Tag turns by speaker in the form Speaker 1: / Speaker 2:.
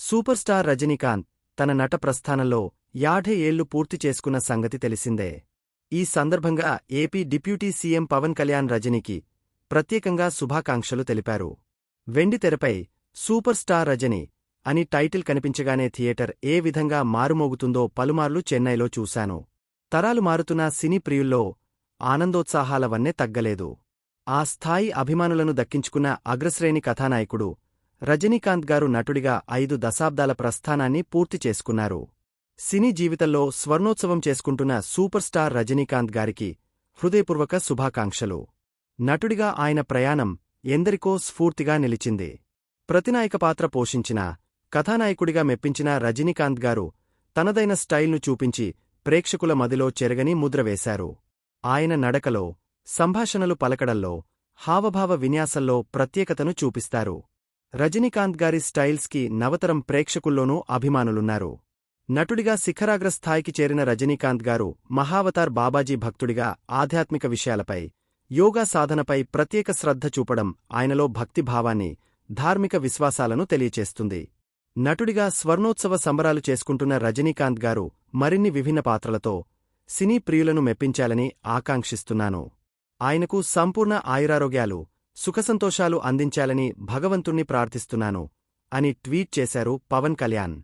Speaker 1: Super star Rajinikanth తన నట ప్రస్థానంలో 50 ఏళ్లు పూర్తి చేసుకున్న సంగతి తెలిసిందే. ఈ సందర్భంగా AP deputy CM Pawan Kalyan రజనీకి ప్రత్యేకంగా శుభాకాంక్షలు తెలిపారు. వెండితెరపై సూపర్ స్టార్ రజనీ అని టైటిల్ కనిపించగానే థియేటర్ ఏ విధంగా మారుమోగుతుందో పలుమార్లు చెన్నైలో చూశాను. తరాలు మారుతున్న సినీ ప్రియుల్లో ఆనందోత్సాహాల వన్నె తగ్గలేదు. ఆ స్థాయి అభిమానులను దక్కించుకున్న అగ్రశ్రేణి కథానాయకుడు రజనీకాంత్ గారు నటుడిగా 5 దశాబ్దాల ప్రస్థానాన్ని పూర్తి చేసుకున్నారు. సినీ జీవితంలో స్వర్ణోత్సవం చేసుకుంటున్న సూపర్ స్టార్ రజనీకాంత్ గారికి హృదయపూర్వక శుభాకాంక్షలు. నటుడిగా ఆయన ప్రయాణం ఎందరికో స్ఫూర్తిగా నిలిచింది. ప్రతినాయక పాత్ర పోషించిన కథానాయకుడిగా మెప్పించిన రజనీకాంత్ గారు తనదైన స్టైల్ను చూపించి ప్రేక్షకుల మదిలో చెరగని ముద్ర వేశారు. ఆయన నడకలో, సంభాషణలు పలకడంలో, హావభావ విన్యాసంలో ప్రత్యేకతను చూపిస్తారు. రజనీకాంత్ గారి స్టైల్స్కి నవతరం ప్రేక్షకుల్లోనూ అభిమానులున్నారు. నటుడిగా శిఖరాగ్ర స్థాయికి చేరిన రజనీకాంత్ గారు మహావతార్ బాబాజీ భక్తుడిగా ఆధ్యాత్మిక విషయాలపై, యోగా సాధనపై ప్రత్యేక శ్రద్ధ చూపడం ఆయనలో భక్తిభావాన్ని, ధార్మిక విశ్వాసాలను తెలియచేస్తుంది. నటుడిగా స్వర్ణోత్సవ సంబరాలు చేసుకుంటున్న రజనీకాంత్ గారు మరిన్ని విభిన్న పాత్రలతో సినీ ప్రియులను మెప్పించాలని ఆకాంక్షిస్తున్నాను. ఆయనకు సంపూర్ణ ఆయురారోగ్యాలు, సుఖసంతోషాలు అందించాలని భగవంతుణ్ణి ప్రార్థిస్తున్నాను అని ట్వీట్ చేశారు పవన్ కళ్యాణ్.